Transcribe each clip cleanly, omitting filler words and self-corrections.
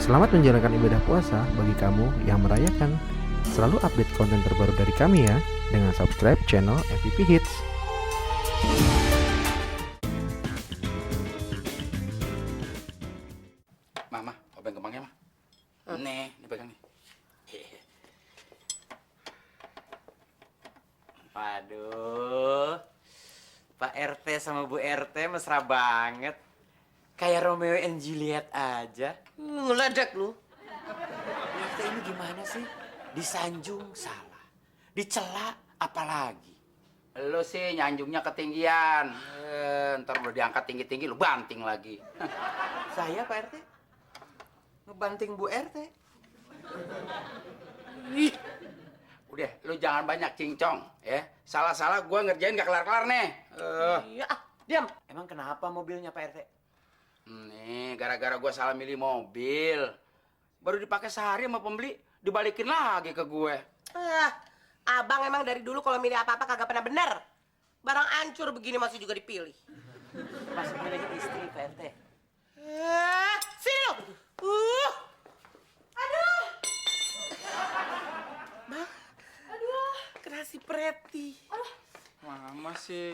Selamat menjalankan ibadah puasa bagi kamu yang merayakan. Selalu update konten terbaru dari kami ya, dengan subscribe channel MVP Hits. Mama, obeng kembangnya mah. Nih, dipegang nih. Waduh, Pak RT sama Bu RT mesra banget. Kayak Romeo and Juliet aja. Ngeledak lu. RT ini gimana sih? Disanjung salah, dicela apalagi. Lo sih nyanjungnya ketinggian. Ntar udah diangkat tinggi-tinggi, lo banting lagi. Saya Pak RT ngebanting Bu RT. Ih, udah, lu jangan banyak cincong, ya. Salah-salah gua ngerjain gak kelar-kelar nih. Iya, diam. Emang kenapa mobilnya Pak RT? Nih, gara-gara gua salah milih mobil. Baru dipakai sehari sama pembeli, dibalikin lagi ke gue. Abang emang dari dulu kalau milih apa-apa kagak pernah bener. Barang hancur begini masih juga dipilih. Masih milih istri Pak RT. Sini lo. Aduh. Bang. Aduh. Kena si Preti. Mama sih.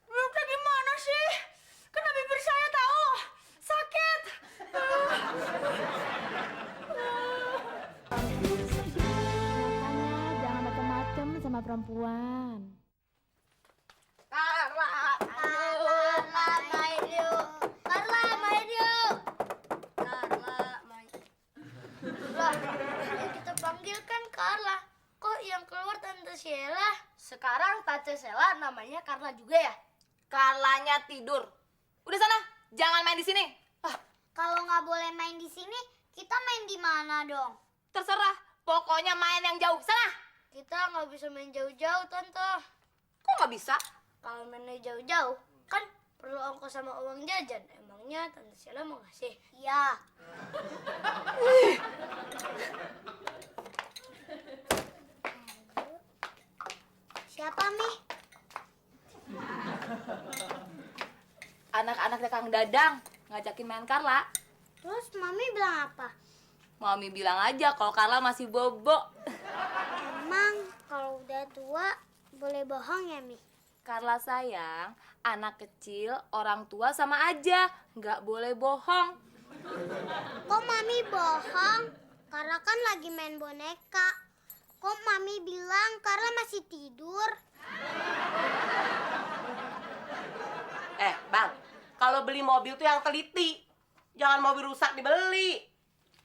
Bibirnya gimana sih? Kena bibir saya tahu. Sakit. Makanya jangan macam-macam sama perempuan. Lah, yang kita panggil kan Carla. Kok yang keluar Tante Sheila? Sekarang Tante Sheila namanya Carla juga ya? Carlanya tidur. Udah sana, jangan main di sini. Kalau nggak boleh main di sini, kita main di mana dong? Terserah, pokoknya main yang jauh. Sana. Kita nggak bisa main jauh-jauh, Tante. Kok nggak bisa? Kalau mainnya jauh-jauh, kan perlu ongkos sama uang jajan. Emangnya Tante Sheila mau ngasih? Iya. Siapa, Mi? Anak-anaknya Kang Dadang ngajakin main Carla. Terus Mami bilang apa? Mami bilang aja kalau Carla masih bobo. Emang kalau udah tua boleh bohong ya, Mi? Carla sayang, anak kecil, orang tua sama aja. Nggak boleh bohong. Kok Mami bohong? Karla kan lagi main boneka. Kok Mami bilang Karla masih tidur? Bang, kalau beli mobil tuh yang teliti. Jangan mobil rusak dibeli.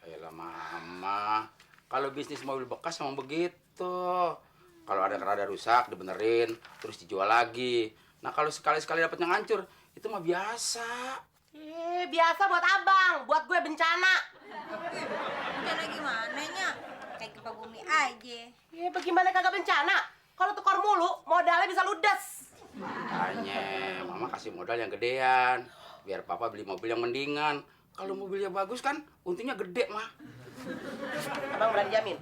Ayolah Mama, kalau bisnis mobil bekas emang begitu. Kalau ada rada rusak dibenerin, terus dijual lagi. Nah kalau sekali-sekali dapet yang hancur, itu mah biasa. Biasa buat abang, buat gue bencana. Bencana gimana nya? Kayak gempa bumi aja. Bagaimana kagak bencana? Kalau tukar mulu, modalnya bisa ludes. Makanya Mama kasih modal yang gedean, biar Papa beli mobil yang mendingan. Kalau mobilnya bagus kan, untungnya gede mah. Abang berani jamin.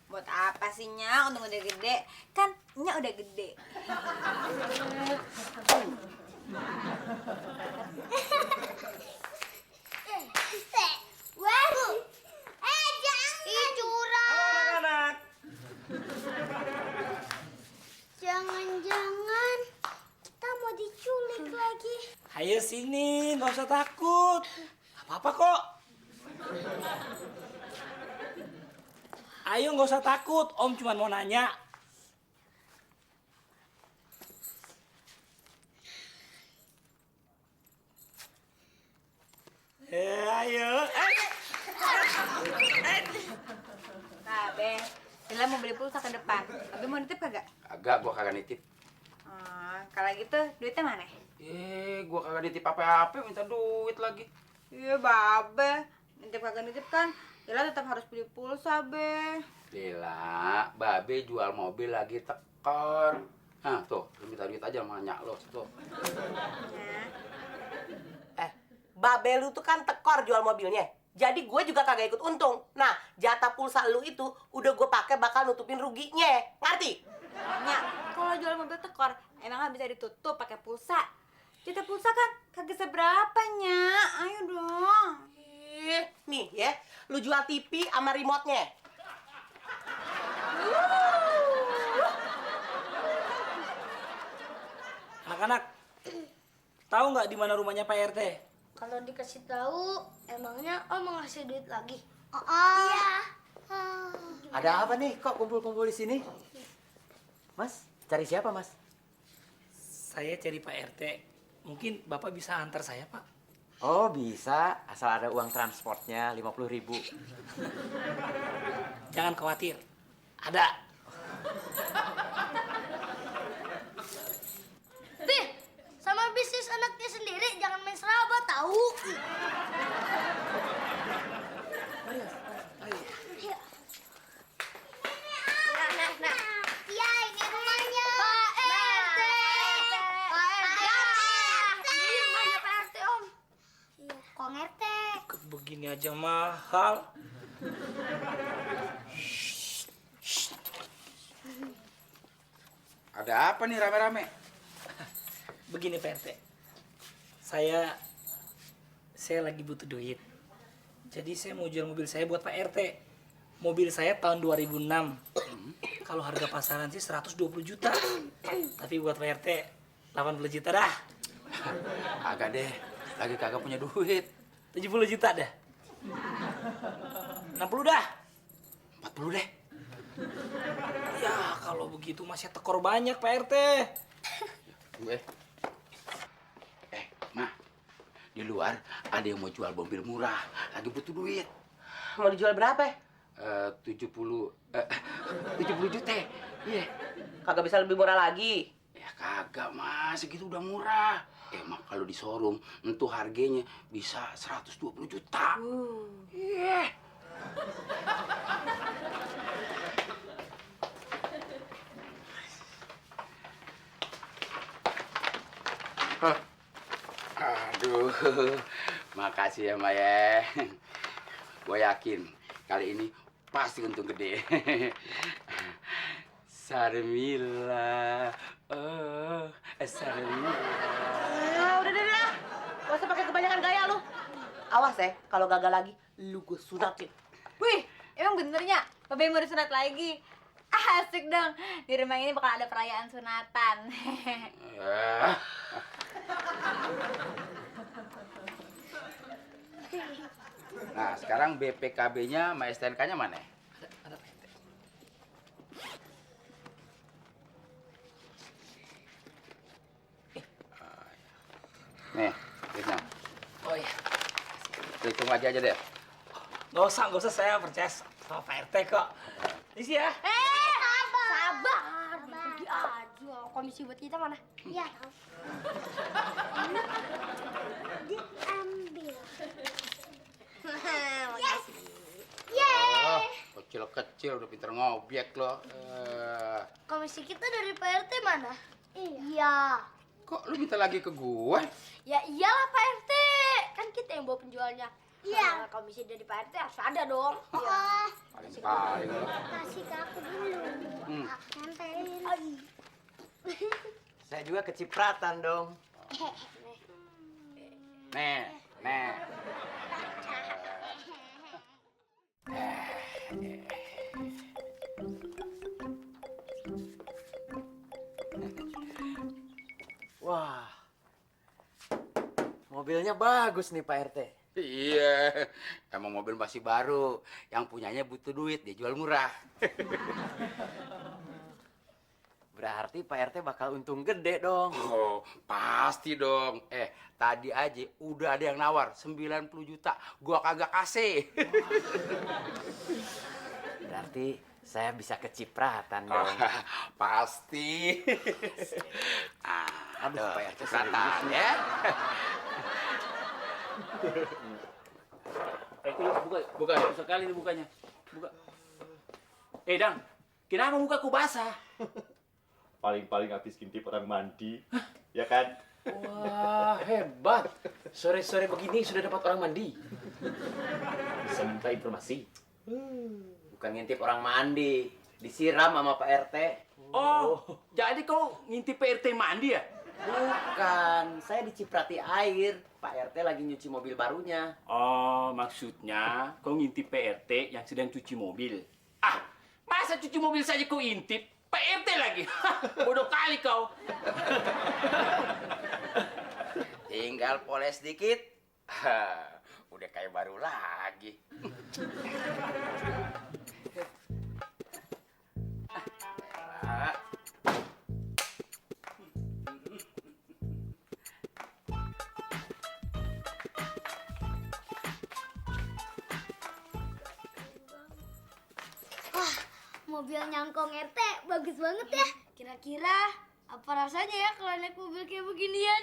Buat apa sih nya? Untung udah gede. Kan nya udah gede. Wah, jangan. Ih, curang. Anak-anak. Jangan-jangan kita mau diculik lagi. Ayo sini, nggak usah takut. Apa-apa kok. Ayo nggak usah takut, Om cuma mau nanya. Ayo. Nah, Be, Lila mau beli pulsa ke depan. Abi mau nitip kagak? Agak, gua kagak nitip. Kalau gitu duitnya mana? Gua kagak nitip apa-apa, minta duit lagi. Iya, Babe. Nitip kagak nitip kan Lila tetap harus beli pulsa, Be. Lila, Babe jual mobil lagi tekor. Nah tuh, lu minta duit aja sama nyak lo, tuh. Babe lu tuh kan tekor jual mobilnya. Jadi gue juga kagak ikut untung. Nah, jatah pulsa lu itu udah gue pakai bakal nutupin ruginya. Ngerti? Nya, kalau jual mobil tekor emang nggak bisa ditutup pakai pulsa. Jatah pulsa kan kagak seberapa, Nya. Ayo dong. Nih ya, Lu jual TV sama remote-nya. Anak-anak, tahu nggak di mana rumahnya Pak RT? Kalau dikasih tahu, emangnya Om mau ngasih duit lagi? Iya. Ada apa nih kok kumpul-kumpul di sini? Mas, cari siapa mas? Saya cari Pak RT. Mungkin Bapak bisa antar saya, Pak. Oh bisa, asal ada uang transportnya 50.000. Jangan khawatir. Ada. Pi, sama bisnis anaknya sendiri jangan main serabut tahu. Nah. Iya, ini rumahnya. Pak RT. Pak RT. Ini rumahnya Pak RT, Om. Iya. Kok RT? Begini aja mahal. Ada apa nih rame-rame? Begini Pak RT. Saya lagi butuh duit. Jadi saya mau jual mobil saya buat Pak RT. Mobil saya tahun 2006. Kalau harga pasaran sih 120 juta. Tapi buat Pak RT 80 juta dah. Kagak deh, lagi kagak punya duit. 70 juta dah. 60 dah. 40 deh. Ya kalau begitu masih tekor banyak Pak RT. Gue. Mah, di luar ada yang mau jual mobil murah, lagi butuh duit. Mau dijual berapa? 70 juta. Iya. Kagak bisa lebih murah lagi. Ya kagak mas, segitu udah murah. Emang kalau di showroom itu harganya bisa 120 juta. Iya. Aduh, makasih ya Maya. Gue yakin kali ini pasti untung gede. Sarmila, oh, Sarmila. Udah. Gak usah pakai kebanyakan gaya lu. Awas ya, kalau gagal lagi, lu gue sunatin. Wih, emang benernya Babe mau disunat lagi? Asik dong, di rumah ini bakal ada perayaan sunatan. Nah, sekarang BPKB-nya sama STNK-nya mana? Ada Pak RT. Nih, duitnya. Oh iya. Hitung lagi aja deh. Nggak usah saya percaya sama Pak RT kok. Isi ya. Sabar. Pergi aja. Komisi buat kita mana? Iya. Diambil. Makasih. Oh, kecil-kecil udah pinter ngobyek lo. Komisi kita dari Pak RT mana? Iya. Kok lu minta lagi ke gue? Ya iyalah Pak RT. Kan kita yang bawa penjualnya. Iya. Komisi dari Pak RT harus ada dong. Iya. Paling-paling lo. Kasih ke aku dulu. Tempelin. Saya juga kecipratan dong. Nih. Wah, mobilnya bagus nih Pak RT. Iya, emang mobil masih baru. Yang punyanya butuh duit, dia jual murah. Berarti Pak RT bakal untung gede dong. Oh, pasti dong. Tadi aja udah ada yang nawar 90 juta. Gua kagak kasih. Berarti saya bisa kecipratan dong. Pasti. Aduh, Pak RT kesempatan ya. Buka. Sekali ini bukanya. Buka. Dang, kenapa mukaku basah? Paling-paling habis ngintip orang mandi, ya kan? Wah, hebat. Sore-sore begini sudah dapat orang mandi. Bisa minta informasi. Bukan ngintip orang mandi, disiram sama Pak RT. Oh, jadi kau ngintip PRT mandi ya? Bukan, saya diciprati air. Pak RT lagi nyuci mobil barunya. Oh, maksudnya kau ngintip PRT yang sedang cuci mobil. Ah, masa cuci mobil saja kau intip? PRT lagi. Bodoh kali kau. Tinggal poles dikit. Udah kayak baru lagi. Mobil nyangkong RT bagus banget ya. Kira-kira apa rasanya ya kalau naik mobil kayak beginian?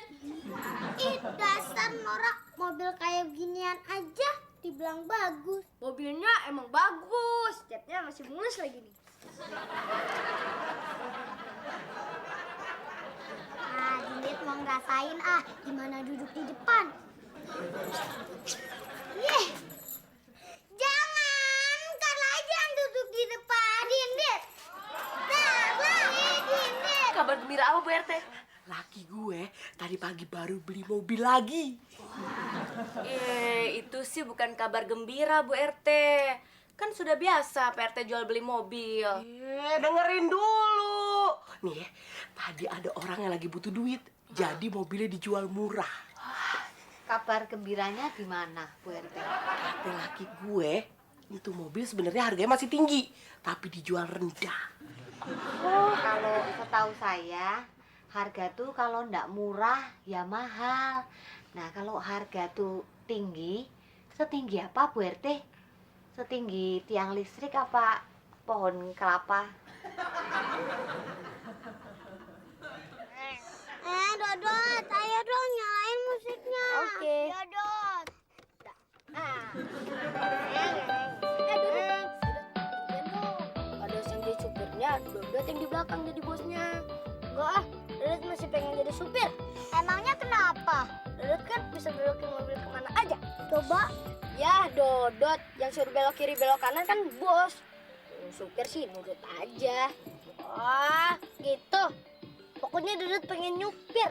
Ih, dasar norak. Mobil kayak beginian aja dibilang bagus. Mobilnya emang bagus. Catnya masih mulus lagi nih. Nah, Dinit mau ngerasain gimana duduk di depan. Yeh. Jangan, Carla aja yang duduk di depan, Dinit. Dinit. Kabar gembira apa Bu RT? Laki gue tadi pagi baru beli mobil lagi. Itu sih bukan kabar gembira, Bu RT. Kan sudah biasa Pak RT jual beli mobil. Dengerin dulu. Nih, tadi ada orang yang lagi butuh duit. Jadi mobilnya dijual murah. Kabar gembiranya di mana, Bu RT? Kata laki gue, itu mobil sebenarnya harganya masih tinggi, tapi dijual rendah. Oh, kalau setahu saya, harga tuh kalau ndak murah ya mahal. Nah, kalau harga tuh tinggi, setinggi apa Bu RT? Setinggi tiang listrik apa pohon kelapa? Dodot, ayo dong nyalain musiknya. Oke. Dodot. Ada yang jadi supirnya, Dodot yang di belakang jadi bosnya. Enggak Dodot masih pengen jadi supir. Emangnya kenapa? Dodot kan bisa belokin mobil kemana aja. Coba. Ya, Dodot yang suruh belok kiri belok kanan kan bos. Supir sih nurut aja. Oh, gitu. Pokoknya Dodot pengen nyupir.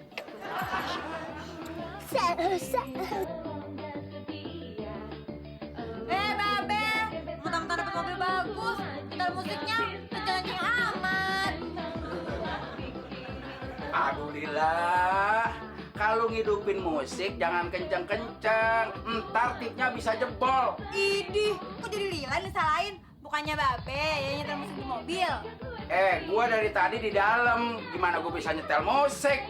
Babe, mentang-mentang dapat mobil bagus, tinggal musiknya kenceng amat. Aduh Lila, kalau ngidupin musik jangan kenceng-kenceng, ntar tipnya bisa jebol. Idih, kok jadi Lila nih salahin? Bukannya Babe yang nyetel musik di mobil. Gua dari tadi di dalam, gimana gua bisa nyetel musik?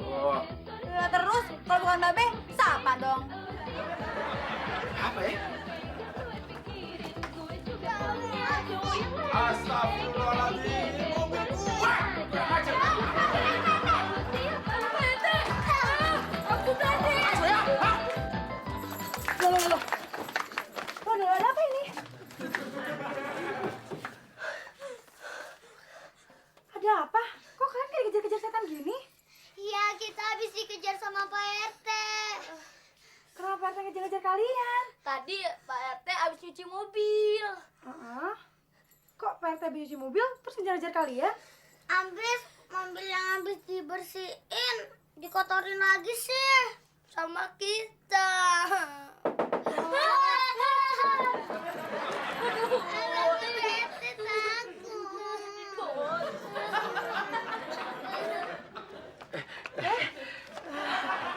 Oh, Lila terus, kalau bukan Babe, siapa dong? apa ya? Astagfirullahaladzim, mobil gua! Kurang ajar. Aku tadi. Loh. Ada apa ini? Ada apa? Kok kalian kayak dikejar-kejar setan gini? Iya, kita habis dikejar sama Pak RT. Kenapa Pak RT ngejar-ngejar kalian? Tadi Pak RT abis nyuci mobil. Kok Pak RT habis nyuci mobil terus ngejar-ngejar kalian? Habis mobil yang habis dibersihin dikotorin lagi sih sama kita.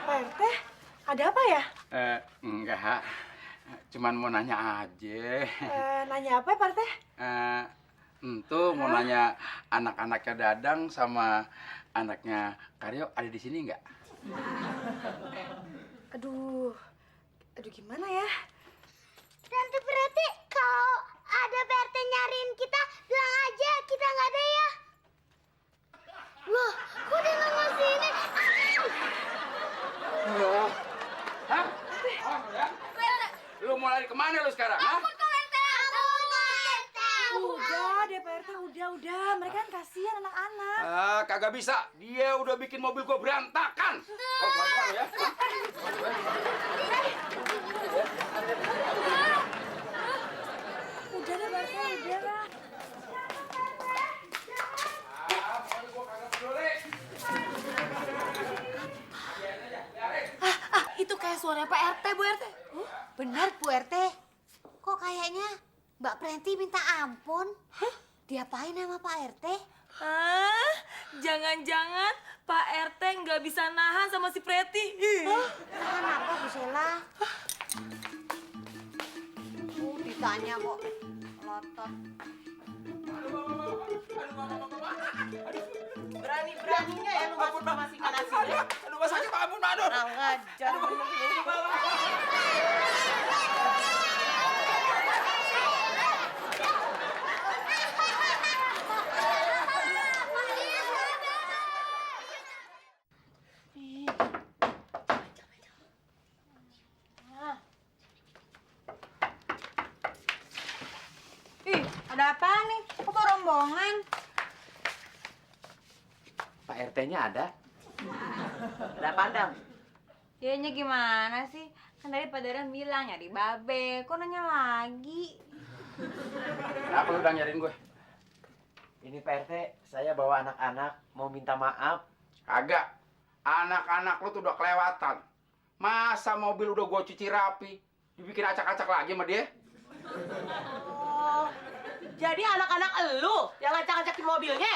Pak RT, ada apa ya? Enggak, cuman mau nanya aja. Nanya apa ya Pak RT? Itu mau nanya anak-anaknya Dadang sama anaknya Karyo ada di sini nggak? Aduh gimana ya? Tante berarti kalau ada PRT nyariin kita, bilang aja kita nggak ada ya. Loh, kok dia nggak ngasih ini? Hah? Lu mau lari kemana lu sekarang? Hah? Udah deh Pak RT, udah. Mereka kan kasihan anak-anak. Kagak bisa. Dia udah bikin mobil gua berantakan. Oh, pelan-pelan ya. Udah deh Pak RT, udah lah. Pokoknya gua kagak peduli. suaranya Pak RT, Bu RT. Benar Bu RT. Kok kayaknya Mbak Preti minta ampun? Diapain sama Pak RT? Jangan-jangan Pak RT nggak bisa nahan sama si Preti. Nahan apa Bu Sela? Ditanya kok lotot. Berani-beraninya ya lu masih nasinya. Aduh, Mas Haji, ampun, Manur. Ngajar bener lu. Ih, ada apa nih? Kok bawa rombongan? Pak RT-nya ada? Ada apa, Dam? Dianya gimana sih? Kan tadi Pak Dadan bilang nyari babe. Kok nanya lagi? Apa lu udah nyariin gue? Ini Pak RT, saya bawa anak-anak mau minta maaf. Kagak. Anak-anak lu tuh udah kelewatan. Masa mobil udah gue cuci rapi, dibikin acak-acak lagi sama dia? Oh, jadi anak-anak elu yang ngacak-ngacakin mobilnya?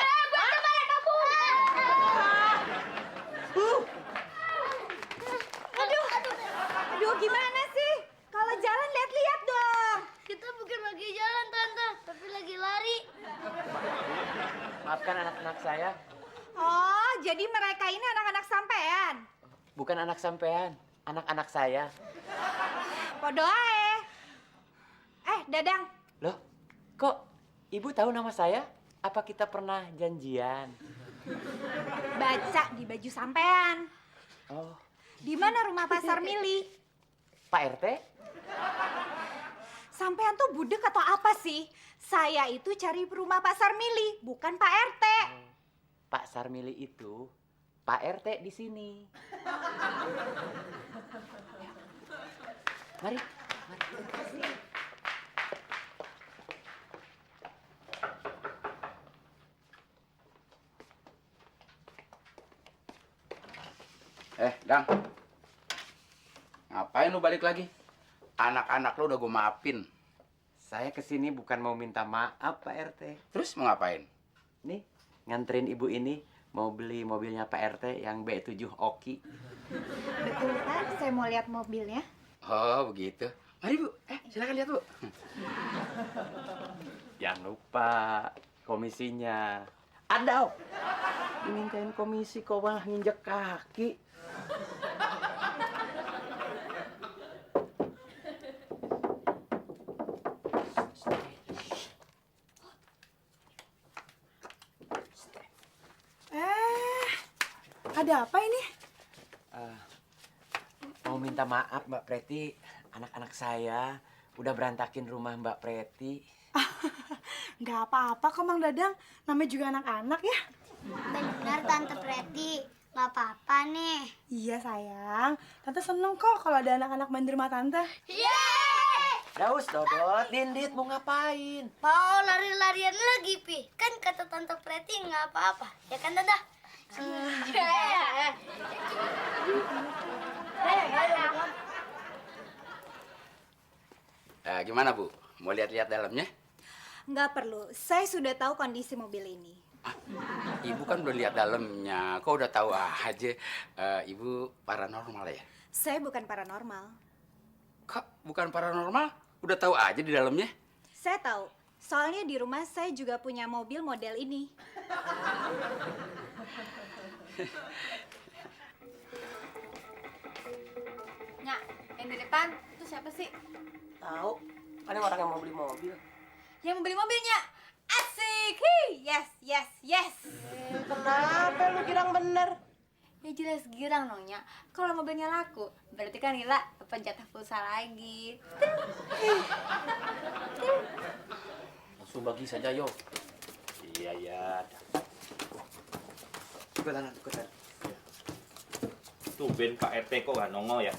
Aduh, gimana sih? Kalau jalan lihat-lihat dong. Kita bukan lagi jalan, Tante, tapi lagi lari. Maafkan anak-anak saya. Oh, jadi mereka ini anak-anak sampean? Bukan anak sampean, anak-anak saya. Podo ae. Dadang. Loh, kok ibu tahu nama saya? Apa kita pernah janjian? Baca di baju sampean. Oh, Di mana rumah pasar Mili? Pak RT? Sampean tuh budek atau apa sih? Saya itu cari rumah pasar Mili, bukan Pak RT. Pak Sarmili itu Pak RT di sini. Mari, mari. Dang. Ngapain lu balik lagi? Anak-anak lu udah gue maafin. Saya kesini bukan mau minta maaf Pak RT. Terus mau ngapain? Nih, nganterin ibu ini mau beli mobilnya Pak RT yang B7 Oki. Betul Pak, saya mau lihat mobilnya. Oh, begitu. Mari, Bu. Silakan lihat, Bu. Jangan lupa komisinya. Ada. Dimintain komisi kok malah nginjek kaki. Ada apa ini? Mau minta maaf Mbak Preti, anak-anak saya udah berantakin rumah Mbak Preti. Nggak apa-apa kok Mang Dadang, namanya juga anak-anak ya. Benar, Tante Preti. Nggak apa-apa nih. Iya sayang, Tante seneng kok kalau ada anak-anak main di rumah Tante. Yeay! Daus, Dodot, Dindit mau ngapain? Mau lari-larian lagi, Pi. Kan kata Tante Preti nggak apa-apa. Ya kan, Tante? Gimana, Bu? Mau lihat-lihat dalamnya? Nggak perlu, saya sudah tahu kondisi mobil ini. Ibu kan belum lihat dalamnya. Kok udah tahu aja? Ibu paranormal ya? Saya bukan paranormal. Kok bukan paranormal? Udah tahu aja di dalamnya? Saya tahu, soalnya di rumah saya juga punya mobil model ini. Nyak, yang di depan itu siapa sih? Tahu, paling orang yang mau beli mobil. Yang mau beli mobilnya? Asik! Hi, yes, yes, yes! Kenapa lu girang bener? Ya jelas girang dong, Nyak. Kalau mobilnya laku, berarti kan Lila dapat jatah pulsa lagi. Langsung bagi saja, yo. Iya, ya. Ikutan. Tumben Pak RT kok nggak nongol ya?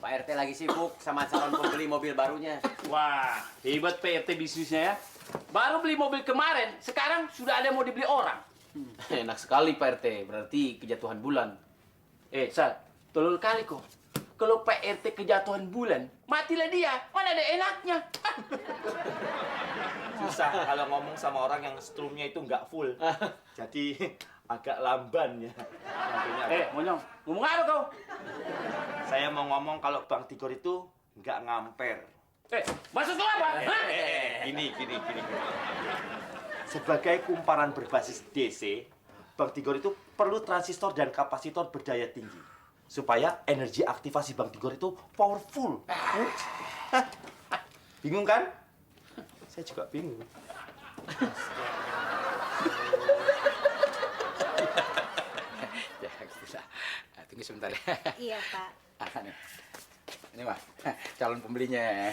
Pak RT lagi sibuk sama calon pembeli mobil barunya. Wah, hebat PRT bisnisnya ya. Baru beli mobil kemarin, sekarang sudah ada yang mau dibeli orang. Enak sekali Pak RT, berarti kejatuhan bulan. Sal, tolol kali kok. kalau Pak RT kejatuhan bulan, matilah dia. Mana ada enaknya? Susah kalau ngomong sama orang yang strumnya itu nggak full. Jadi agak lamban ya. Monyong, ngomong apa kau? Saya mau ngomong kalau Bang Tigor itu nggak ngamper. Maksud lu apa? Gini. Sebagai kumparan berbasis DC, Bang Tigor itu perlu transistor dan kapasitor berdaya tinggi supaya energi aktivasi Bang Tigor itu powerful. Bingung kan? Saya juga bingung. Tunggu sebentar ya. Iya, Pak. Ini mah calon pembelinya.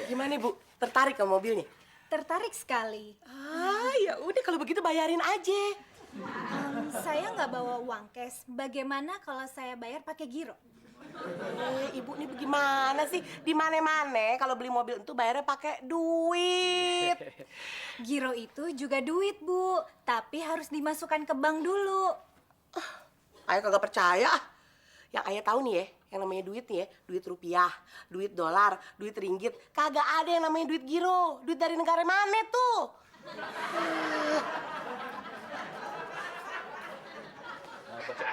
Gimana Bu? Tertarik ke mobilnya? Tertarik sekali. Ya udah kalau begitu bayarin aja. Saya nggak bawa uang cash. Bagaimana kalau saya bayar pakai giro? Ibu ini bagaimana sih? Di mana-mana kalau beli mobil itu bayarnya pakai duit. Giro itu juga duit, Bu. Tapi harus dimasukkan ke bank dulu. Ayah kagak percaya. Yang ayah tahu nih ya, yang namanya duit nih ya, duit rupiah, duit dolar, duit ringgit, kagak ada yang namanya duit giro. Duit dari negara mana tuh?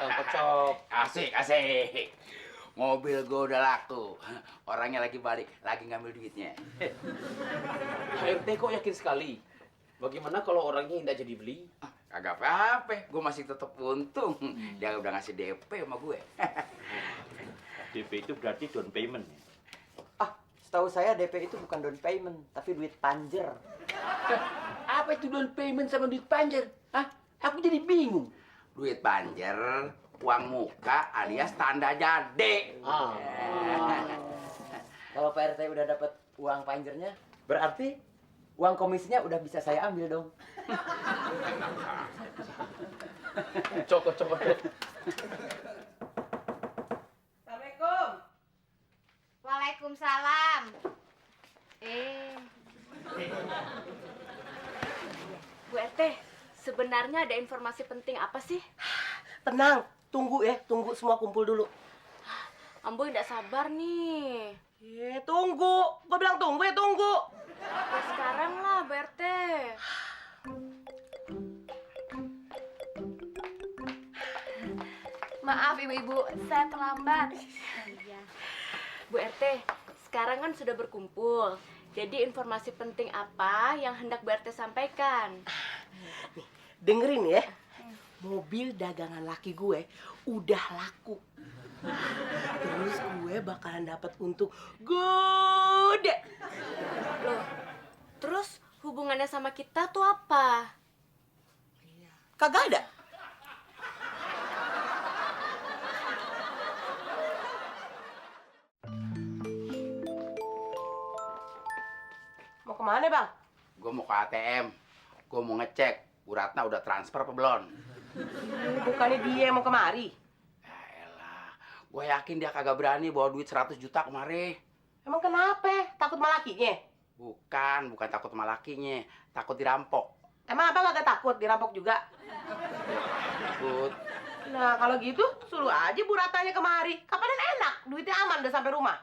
Kocok. Asik. Mobil gue udah laku. Orangnya lagi balik, lagi ngambil duitnya. RT kok yakin sekali? Bagaimana kalau orangnya tidak jadi beli? Kagak apa-apa, gue masih tetap untung. Dia udah ngasih DP sama gue. DP itu berarti down payment. Setahu saya DP itu bukan down payment, tapi duit panjer. Apa itu down payment sama duit panjer? Aku jadi bingung. Duit panjer, uang muka alias tanda jadi. Kalau Pak RT udah dapat uang panjernya, berarti uang komisinya udah bisa saya ambil dong. Cokot. Assalamualaikum. Waalaikumsalam. Bu RT, sebenarnya ada informasi penting apa sih? Tenang, tunggu semua kumpul dulu. Ambo tidak sabar nih. Tunggu. Gue bilang tunggu ya tunggu. Ya sekarang lah, Bu RT. Maaf ibu-ibu, saya terlambat. Bu RT, sekarang kan sudah berkumpul. Jadi informasi penting apa yang hendak Bu RT sampaikan? Nih, dengerin ya. Mobil dagangan laki gue udah laku. Terus gue bakalan dapat untung gede. Loh, terus hubungannya sama kita tuh apa? Kagak ada. Mau kemana bang? Gue mau ke ATM. Gue mau ngecek Bu Ratna udah transfer apa belum. Bukannya dia yang mau kemari. Gue yakin dia kagak berani bawa duit 100 juta kemari. Emang kenapa? Takut sama lakinya? Bukan takut sama lakinya. Takut dirampok. Emang abang gak takut dirampok juga? Takut. Nah kalau gitu suruh aja Bu Ratnanya kemari. Kapan enak, duitnya aman udah sampai rumah.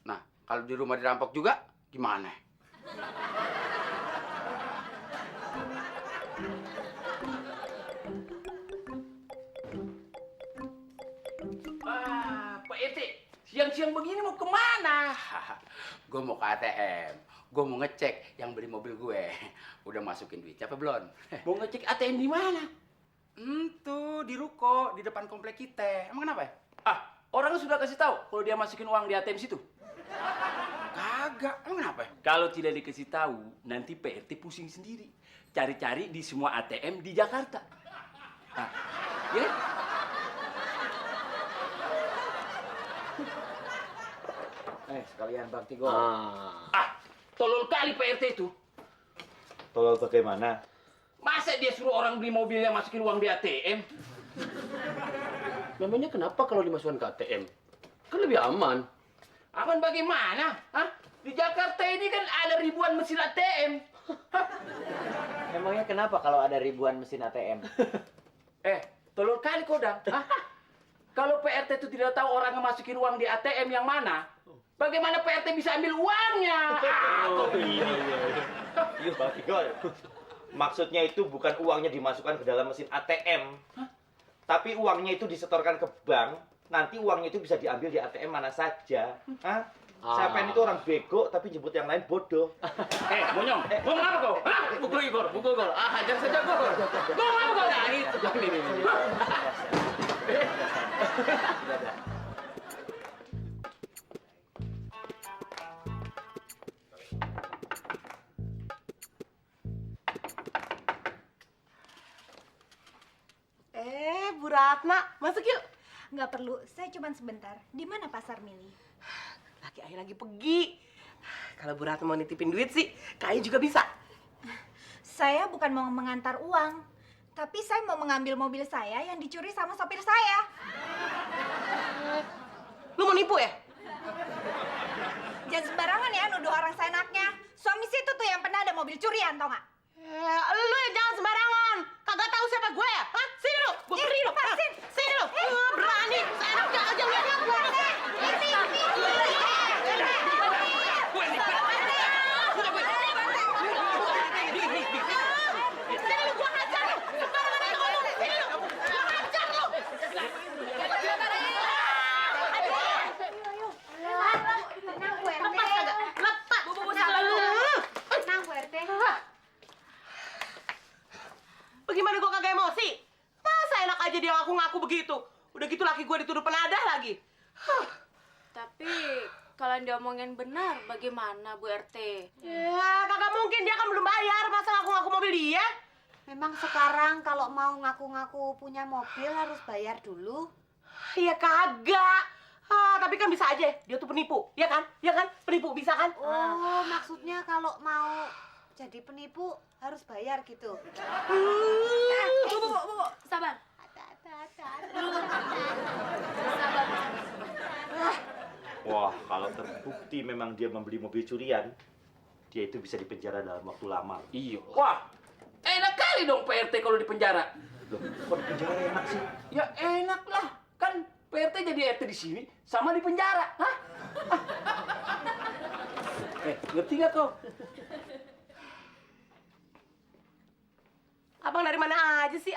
Nah, kalau di rumah dirampok juga, gimana? Pak RT, siang-siang begini mau kemana? Gue mau ke ATM. Gue mau ngecek yang beli mobil gue. Udah masukin duitnya apa belum? Mau ngecek ATM di mana? Tuh di ruko, di depan komplek kita. Emang kenapa? Orang sudah kasih tahu kalau dia masukin uang di ATM situ. Kagak. Emang kenapa? Kalau tidak dikasih tahu, nanti PRT pusing sendiri. Cari-cari di semua ATM di Jakarta. Ya? Sekalian Bang Tigor. Tolol kali PRT itu. Tolol bagaimana? Masa dia suruh orang beli mobilnya masukin uang di ATM? Memangnya kenapa kalau dimasukkan ke ATM? Kan lebih aman. Aman bagaimana? Di Jakarta ini kan ada ribuan mesin ATM. Emangnya kenapa kalau ada ribuan mesin ATM? Tolol kali kau, Dang. Kalau PRT itu tidak tahu orang yang masukin uang di ATM yang mana, bagaimana PRT bisa ambil uangnya? Iya, Bang Tigor. Maksudnya itu bukan uangnya dimasukkan ke dalam mesin ATM. Tapi uangnya itu disetorkan ke bank, nanti uangnya itu bisa diambil di ATM mana saja. Hah? Siapa itu orang bego tapi nyebut yang lain bodoh. Monyong, ngomong apa kau? Pukul Igor, pukul Igor. Hajar saja kau. Ngomong apa kau? Nah, itu. Bu Ratna, masuk yuk. Nggak perlu, saya cuma sebentar. Di mana pasar Mili? Laki Ayah lagi pergi. Kalau Bu Ratna mau nitipin duit sih, Kak Ayah juga bisa. Saya bukan mau mengantar uang, tapi saya mau mengambil mobil saya yang dicuri sama sopir saya. Lu mau nipu ya? Jangan sembarangan ya nuduh orang seenaknya. Suami situ tuh yang pernah ada mobil curian, tau nggak? Lu yang jangan sembarangan. Kagak tahu siapa gue ya? Hah? Sini lu, gue beri lu. Lepasin. Sini lu. Berani. Seenaknya aja lu yang gue. Bagaimana gue kagak emosi? Masa enak aja dia ngaku-ngaku begitu? Udah gitu laki gue dituduh penadah lagi. Tapi kalau yang diomongin benar, bagaimana Bu RT? Ya, kagak mungkin, dia kan belum bayar. Masa ngaku-ngaku mobil dia? Memang sekarang kalau mau ngaku-ngaku punya mobil harus bayar dulu? Ya kagak. Tapi kan bisa aja, dia tuh penipu. Ya kan? Ya kan? Penipu, bisa kan? Oh, maksudnya kalau mau jadi penipu harus bayar gitu? Bu, sabar. Wah, kalau terbukti memang dia membeli mobil curian, dia itu bisa dipenjara dalam waktu lama. Iya. Wah, enak kali dong PRT kalau di penjara. Loh, kok di penjara enak sih? Ya enak lah. Kan PRT jadi RT di sini sama di penjara. Hah? Ngerti nggak kau? Abang dari mana aja sih?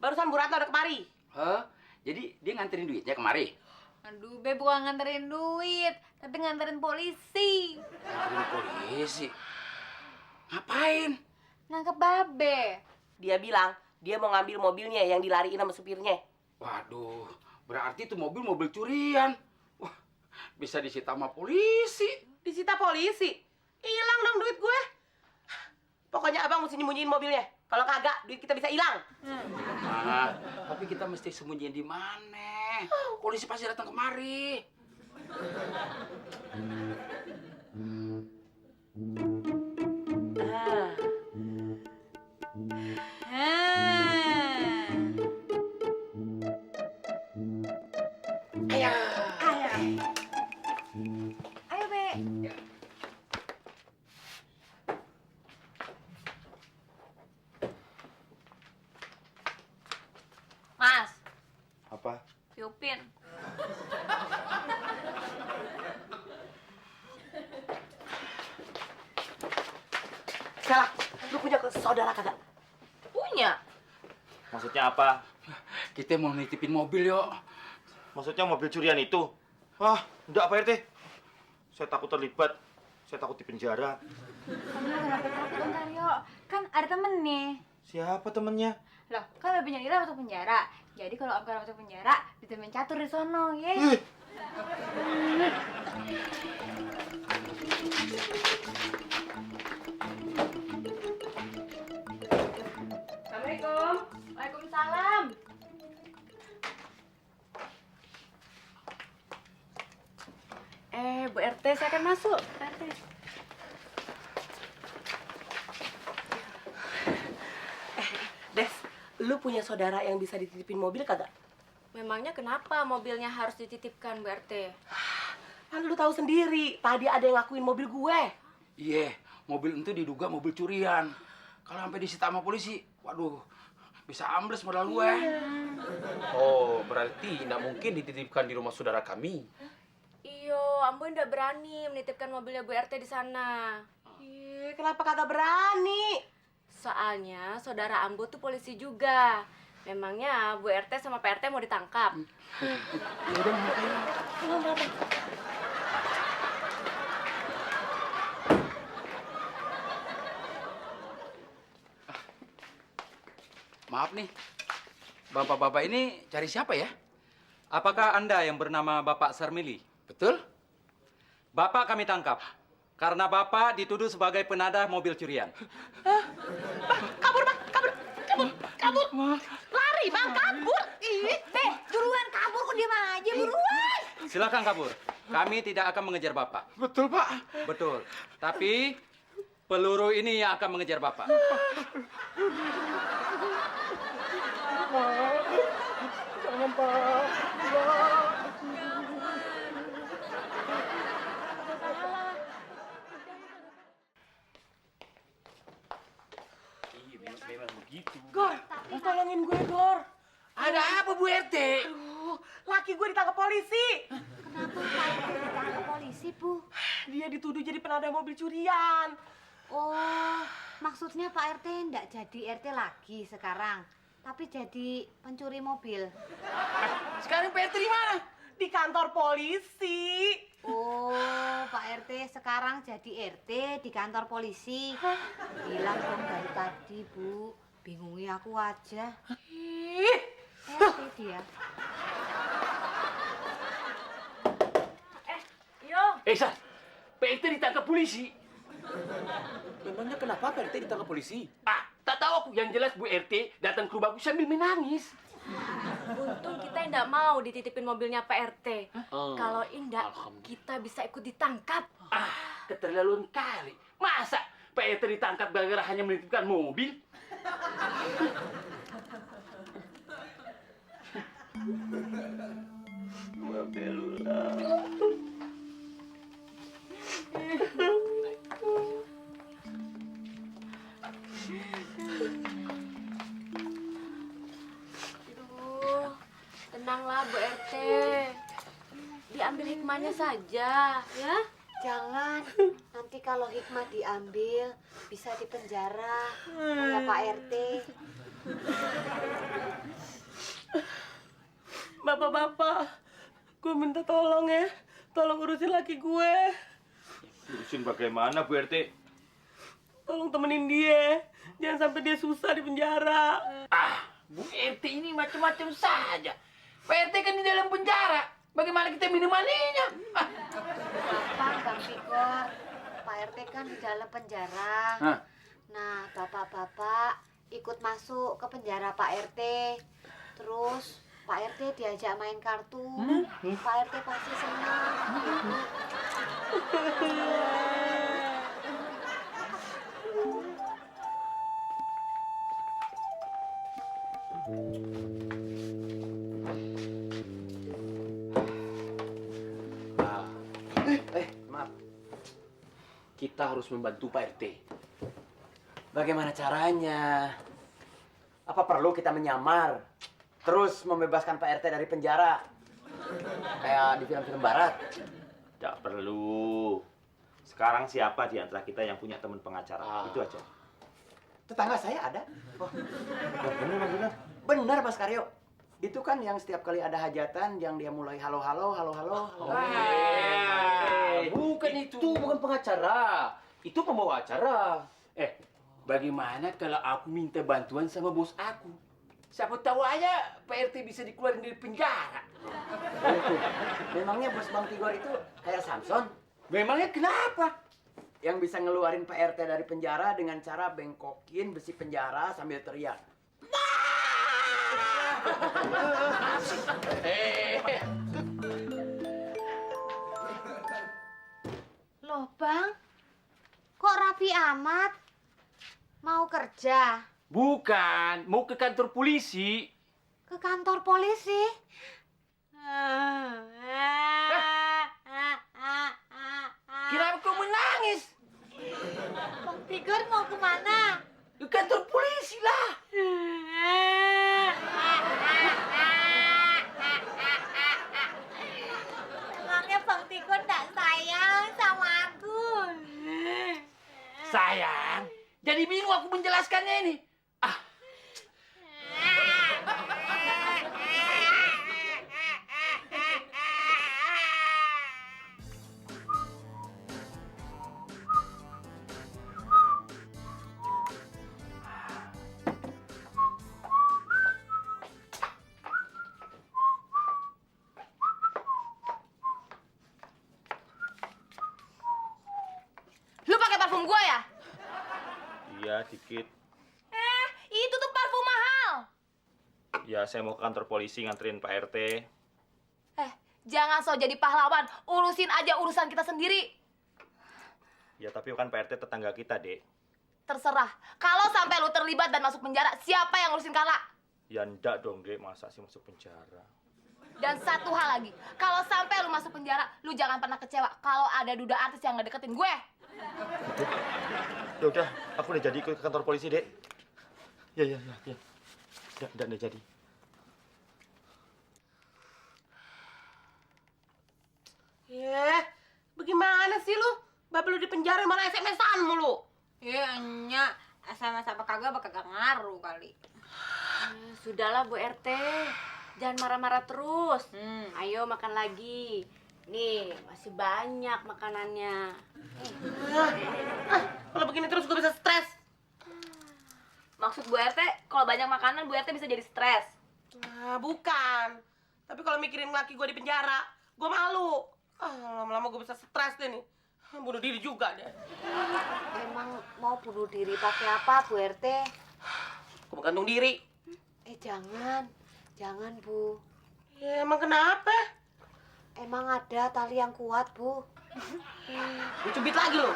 Barusan Bu Ratna udah kemari. Hah? Jadi dia nganterin duitnya kemari? Aduh, Be bukan nganterin duit, tapi nganterin polisi. Nganterin polisi? Ngapain? Nangkep Babe. Dia bilang, dia mau ngambil mobilnya yang dilariin sama supirnya. Waduh, berarti itu mobil curian. Wah, bisa disita sama polisi. Disita polisi? Hilang dong duit gue. Pokoknya abang mesti nyembunyiin mobilnya. Kalau kagak, duit kita bisa hilang. Tapi kita mesti sembunyiin di mana? Polisi pasti datang kemari. Ayo, Be. Mas, Apa? tiupin. Salah, lu punya saudara kagak? Punya. Maksudnya apa? Kita mau nitipin mobil yuk. Maksudnya mobil curian itu? Enggak Pak RT. Saya takut terlibat. Saya takut di penjara. Kamu kenapa takut bentar, yuk? Kan ada temen nih. Siapa temennya? Loh, kan babinya Ira masuk penjara. Jadi kalau Om Kara masuk penjara, ditemen catur di sono, ye. Assalamualaikum. Waalaikumsalam. Bu RT, saya akan masuk. RT. Des, lu punya saudara yang bisa dititipin mobil kagak? Memangnya kenapa mobilnya harus dititipkan, Bu RT? Kan lu tahu sendiri, tadi ada yang ngakuin mobil gue. Iya, mobil itu diduga mobil curian. Kalau sampai disita sama polisi, waduh, Bisa ambles modal gue. Oh, berarti tidak mungkin dititipkan di rumah saudara kami. Iyo, Ambo ndak berani menitipkan mobilnya Bu RT di sana. Kenapa kagak berani? Soalnya saudara Ambo tuh polisi juga. Memangnya Bu RT sama Pak RT mau ditangkap. Maaf nih, bapak-bapak ini cari siapa ya? Apakah Anda yang bernama Bapak Sarmili? Betul. Bapak kami tangkap karena Bapak dituduh sebagai penadah mobil curian. Kabur. Lari, Bang, kabur. Beh, buruan kabur kok diam aja, buruan. Silakan kabur. Kami tidak akan mengejar Bapak. Betul, Pak. Betul. Tapi peluru ini yang akan mengejar Bapak. Jangan, Pak. Memang begitu. Gor, tolongin gue, Gor. Ada apa, Bu RT? Aduh, laki gue ditangkap polisi. Kenapa Pak RT ditangkap polisi, Bu? Dia dituduh jadi penadah mobil curian. Oh, maksudnya Pak RT ndak jadi RT lagi sekarang, tapi jadi pencuri mobil. Sekarang Pak RT di mana? Di kantor polisi. Oh, Pak RT sekarang jadi RT di kantor polisi. Bilang dong dari tadi, Bu. Bingungi aku aja. RT dia. San, Pak RT ditangkap polisi. Memangnya kenapa Pak RT ditangkap polisi? Ah, tak tahu aku. Yang jelas Bu RT datang ke rumahku sambil menangis. Untung kita ndak mau dititipin mobilnya Pak RT. Kalau indak, kita bisa ikut ditangkap. Ah, keterlaluan kali. Masa Pak RT ditangkap gara-gara hanya menitipkan mobil? Aduh, tenanglah Bu RT. Diambil hikmahnya saja, ya. Jangan, nanti kalau hikmah diambil, bisa dipenjara. Kayak Pak RT. Bapak-bapak, gue minta tolong ya. Tolong urusin laki gue. Urusin bagaimana, Bu RT? Tolong temenin dia. Jangan sampai dia susah di penjara. Ah, Bu RT ini macam-macam saja. Pak RT kan di dalam penjara. Bagaimana kita menemaninya? Apa, Bang Pikor? Pak RT kan di dalam penjara. Hah? Nah, bapak-bapak ikut masuk ke penjara Pak RT. Terus Pak RT diajak main kartu. Pak RT pasti senang. Maaf. Kita harus membantu Pak RT. Bagaimana caranya? Apa perlu kita menyamar? Terus membebaskan Pak RT dari penjara? Kayak di film-film barat? Tidak perlu. Sekarang siapa di antara kita yang punya teman pengacara? Itu aja. Tetangga saya ada. Oh, bener Mas Bener. Bener Mas Karyo. Itu kan yang setiap kali ada hajatan yang dia mulai halo-halo, halo-halo. Bukan itu, bukan pengacara. Itu pembawa acara. Bagaimana kalau aku minta bantuan sama bos aku? Siapa tahu aja Pak RT bisa dikeluarin dari penjara. Memangnya bos Bang Tigor itu kayak Samson? Memangnya kenapa? Yang bisa ngeluarin Pak RT dari penjara dengan cara bengkokin besi penjara sambil teriak. Loh, Bang. Kok rapi amat? Mau kerja? Bukan, mau ke kantor polisi. Ke kantor polisi? Kenapa kau menangis? Bang Tigor mau kemana? Ke kantor polisi lah. Sayang, jadi bingung aku menjelaskannya ini. Lu pakai parfum gua ya? Iya, dikit. Itu tuh parfum mahal. Ya, saya mau ke kantor polisi nganterin Pak RT. Jangan sok jadi pahlawan, urusin aja urusan kita sendiri. Ya, tapi kan Pak RT tetangga kita, Dek. Terserah. Kalau sampai lu terlibat dan masuk penjara, siapa yang ngurusin Carla? Ya enggak dong, Dek. Masa sih masuk penjara? Dan satu hal lagi, kalau sampai lu masuk penjara, lu jangan pernah kecewa kalau ada duda artis yang ngedeketin gue. Ya udah, aku udah jadi ikut ke kantor polisi, Dek. Ya. Udah jadi. Bagaimana sih lu? Bapak lu di penjara malah SMS-an mulu. Nya, SMS apa kagak ngaruh kali. Sudahlah Bu RT, jangan marah-marah terus. Ayo makan lagi. Nih, masih banyak makanannya. Kalau begini terus gue bisa stres. Maksud Bu RT, kalau banyak makanan Bu RT bisa jadi stres. Bukan. Tapi kalau mikirin laki gue di penjara, gue malu. Lama-lama gue bisa stres deh nih. Bunuh diri juga deh. Emang mau bunuh diri pakai apa, Bu RT? Gue mau gantung diri. Jangan, Bu. Ya, emang kenapa? Emang ada tali yang kuat, Bu. Gue cubit lagi lo.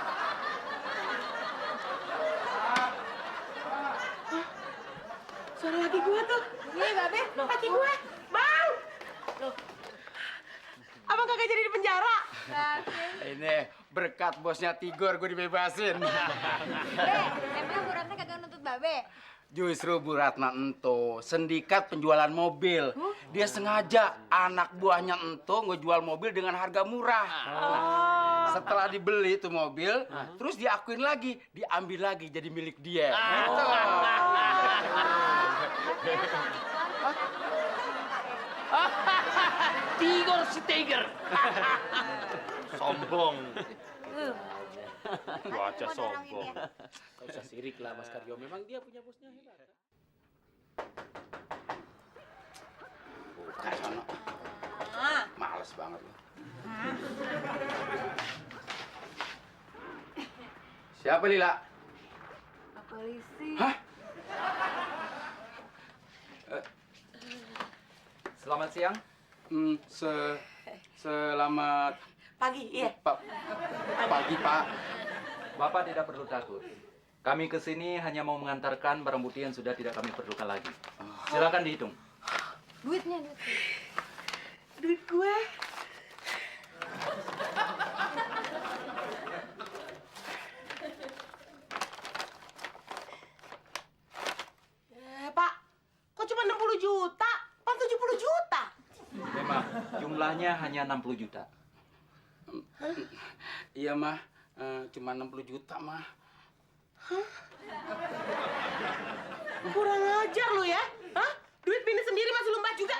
Suara laki gue tuh. Iya, Babe. Laki gue. Bang! Abang kagak jadi di penjara? Ini berkat bosnya Tigor gue dibebasin. Emang Bu Ratna kagak nuntut Babe? Justru Bu Ratna ento sindikat penjualan mobil. Dia sengaja anak buahnya ento ngejual mobil dengan harga murah. Setelah dibeli tuh mobil, terus diakuin lagi, diambil lagi jadi milik dia. Gitu. Tigor si Tiger. Sombong. Wajah sombong. Gak usah sirik lah Mas Karyo, memang dia punya bosnya hebat. Buka sono. Males banget lo. Siapa Lila? Polisi. Hah? Selamat siang. Selamat pagi, iya. Pagi, Pak. Bapak tidak perlu takut. Kami ke sini hanya mau mengantarkan barang bukti yang sudah tidak kami perlukan lagi. Silakan dihitung. Duitnya. Duit gue. Pak, kok cuma 60 juta? Pan 70 juta. Memang, jumlahnya hanya 60 juta. Iya, Mah. Cuma 60 juta, Mah. Kurang ajar lu ya. Hah? Duit bini sendiri masih lumbat juga.